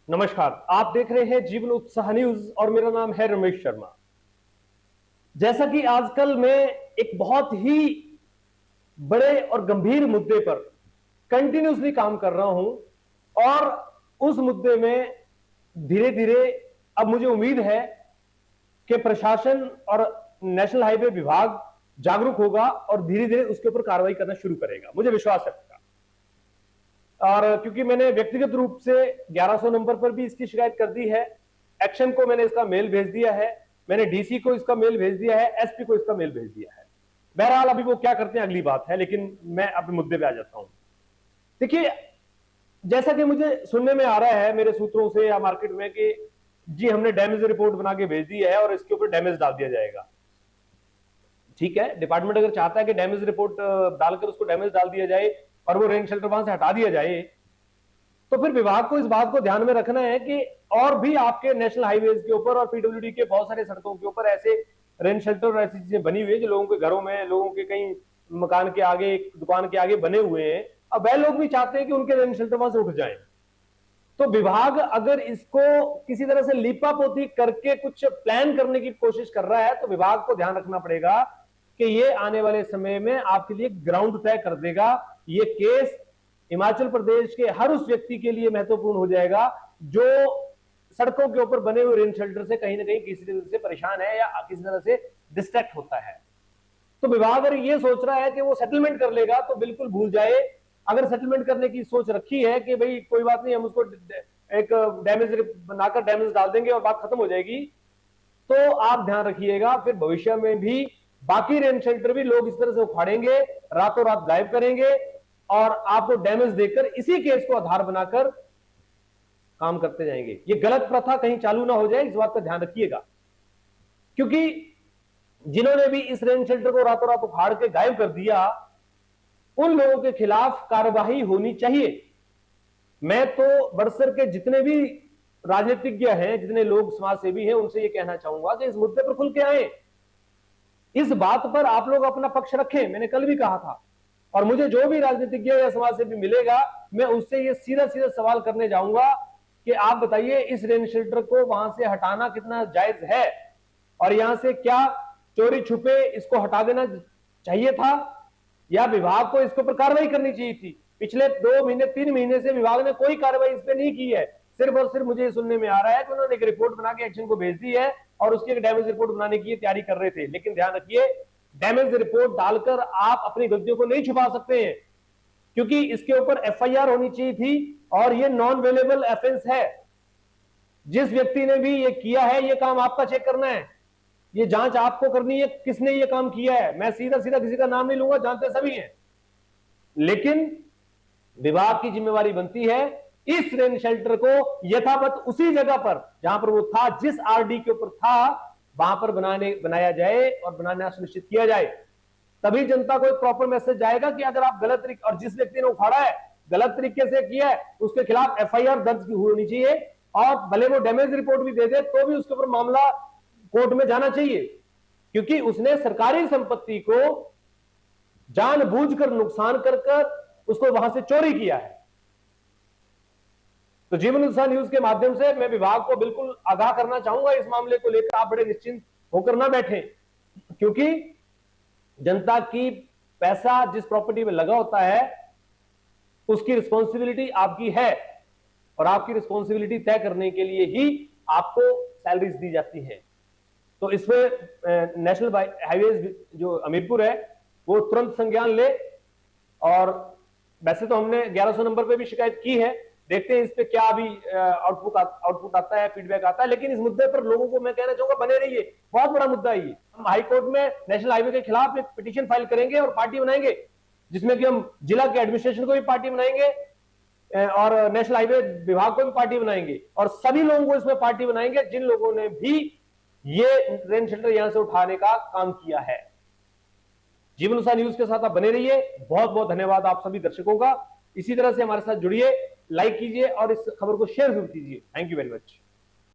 नमस्कार, आप देख रहे हैं जीवन उत्साह न्यूज और मेरा नाम है रमेश शर्मा। जैसा कि आजकल मैं एक बहुत ही बड़े और गंभीर मुद्दे पर कंटिन्यूसली काम कर रहा हूं और उस मुद्दे में धीरे धीरे अब मुझे उम्मीद है कि प्रशासन और नेशनल हाईवे विभाग जागरूक होगा और धीरे धीरे उसके ऊपर कार्रवाई करना शुरू करेगा, मुझे विश्वास है। और क्योंकि मैंने व्यक्तिगत रूप से 1100 नंबर पर भी इसकी शिकायत कर दी है, एक्शन को मैंने इसका मेल भेज दिया है, मैंने डीसी को इसका मेल भेज दिया है, एसपी को इसका मेल भेज दिया है। बहरहाल अभी वो क्या करते हैं अगली बात है, लेकिन मैं अपने मुद्दे पे आ जाता हूं। देखिए, जैसा कि मुझे सुनने में आ रहा है मेरे सूत्रों से या मार्केट में कि जी हमने डैमेज रिपोर्ट बना के भेज दी है और इसके ऊपर डैमेज डाल दिया जाएगा। ठीक है, डिपार्टमेंट अगर चाहता है कि डैमेज रिपोर्ट डालकर उसको डैमेज डाल दिया जाए और वो रेन शेल्टर वहां से हटा दिया जाए, तो फिर विभाग को इस बात को ध्यान में रखना है कि और भी आपके नेशनल हाईवेज के ऊपर और पीडब्ल्यूडी के बहुत सारे सड़कों के ऊपर ऐसे रेन शेल्टर और ऐसी चीजें बनी हुई है जो लोगों के घरों में, लोगों के कहीं मकान के आगे, दुकान के आगे बने हुए हैं। अब वह लोग भी चाहते हैं कि उनके रेन शेल्टर वहां से उठ जाएं। तो विभाग अगर इसको किसी तरह से लीपापोती करके कुछ प्लान करने की कोशिश कर रहा है तो विभाग को ध्यान रखना पड़ेगा कि ये आने वाले समय में आपके लिए ग्राउंड तय कर देगा। ये केस हिमाचल प्रदेश के हर उस व्यक्ति के लिए महत्वपूर्ण हो जाएगा जो सड़कों के ऊपर बने हुए रेन शेल्टर से कहीं ना कहीं किसी तरह से परेशान है या किसी तरह से डिस्ट्रैक्ट होता है। तो विभाग अगर ये सोच रहा है कि वो सेटलमेंट कर लेगा तो बिल्कुल भूल जाए। अगर सेटलमेंट करने की सोच रखी है कि भाई कोई बात नहीं, हम उसको एक डैमेज बनाकर डैमेज डाल देंगे और बात खत्म हो जाएगी, तो आप ध्यान रखिएगा फिर भविष्य में भी बाकी रेन शेल्टर भी लोग इस तरह से उखाड़ेंगे, रातों रात गायब करेंगे और आपको डैमेज देकर इसी केस को आधार बनाकर काम करते जाएंगे। ये गलत प्रथा कहीं चालू ना हो जाए, इस बात का ध्यान रखिएगा। क्योंकि जिन्होंने भी इस रेन शेल्टर को रातों रात उखाड़ के गायब कर दिया, उन लोगों के खिलाफ कार्रवाई होनी चाहिए। मैं तो बड़सर के जितने भी राजनीतिज्ञ हैं, जितने लोग समाज सेवी हैं, उनसे ये कहना चाहूंगा कि इस मुद्दे पर खुल के आए, इस बात पर आप लोग अपना पक्ष रखें। मैंने कल भी कहा था और मुझे जो भी राजनीतिज्ञ या समाज सेवी मिलेगा मैं उससे ये सीधा सीधा सवाल करने जाऊंगा कि आप बताइए इस रेन शेल्टर को वहां से हटाना कितना जायज है और यहां से क्या चोरी छुपे इसको हटा देना चाहिए था या विभाग को इसके ऊपर कार्रवाई करनी चाहिए थी। पिछले 2 महीने 3 महीने से विभाग ने कोई कार्रवाई इस पर नहीं की है। सिर्फ और सिर्फ मुझे सुनने में आ रहा है कि उन्होंने एक रिपोर्ट बना के एक्शन को भेज दी है और उसकी एक डैमेज रिपोर्ट बनाने की तैयारी कर रहे थे। लेकिन ध्यान रखिए, डैमेज रिपोर्ट डालकर आप अपनी गलतियों को नहीं छुपा सकते हैं, क्योंकि इसके ऊपर एफआईआर होनी चाहिए थी और ये नॉन वेलेबल ऑफेंस है। जिस व्यक्ति ने भी ये किया है, ये काम आपका चेक करना है, ये जांच आपको करनी है किसने ये काम किया है। मैं सीधा सीधा किसी का नाम नहीं लूंगा, जानते सभी हैं, लेकिन विभाग की जिम्मेवारी बनती है इस रेन शेल्टर को यथावत उसी जगह पर जहां पर वो था, जिस आरडी के ऊपर था, वहां पर बनाया जाए और बनाना सुनिश्चित किया जाए। तभी जनता को एक प्रॉपर मैसेज जाएगा कि अगर आप गलत तरीके, और जिस व्यक्ति ने उखाड़ा है गलत तरीके से किया है, उसके खिलाफ एफआईआर दर्ज होनी चाहिए और भले वो डैमेज रिपोर्ट भी दे दे तो भी उसके ऊपर मामला कोर्ट में जाना चाहिए, क्योंकि उसने सरकारी संपत्ति को जानबूझकर नुकसान कर उसको वहां से चोरी किया है। तो जीवन उत्साह न्यूज के माध्यम से मैं विभाग को बिल्कुल आगाह करना चाहूंगा इस मामले को लेकर। आप बड़े निश्चिंत होकर ना बैठें, क्योंकि जनता की पैसा जिस प्रॉपर्टी में लगा होता है उसकी रिस्पॉन्सिबिलिटी आपकी है और आपकी रिस्पॉन्सिबिलिटी तय करने के लिए ही आपको सैलरीज दी जाती है। तो इसमें नेशनल हाईवेज जो हमीरपुर है वो तुरंत संज्ञान ले। और वैसे तो हमने 1100 नंबर पे भी शिकायत की है, देखते हैं इस पे क्या अभी आउटपुट आता है, फीडबैक आता है। लेकिन इस मुद्दे पर लोगों को मैं कहना चाहूंगा बने रहिए, बहुत बड़ा मुद्दा है ये। हम हाई कोर्ट में नेशनल हाईवे के खिलाफ एक पिटीशन फाइल करेंगे और पार्टी बनाएंगे, जिसमें कि हम जिला के एडमिनिस्ट्रेशन को भी पार्टी बनाएंगे और नेशनल हाईवे विभाग को भी पार्टी बनाएंगे और सभी लोगों को इसमें पार्टी बनाएंगे जिन लोगों ने भी ये रेन शेल्टर यहां से उठाने का काम किया है। जीवन उत्साह न्यूज के साथ आप बने रहिए। बहुत बहुत धन्यवाद आप सभी दर्शकों का। इसी तरह से हमारे साथ जुड़िए, लाइक कीजिए और इस खबर को शेयर जरूर कीजिए। Thank you very much.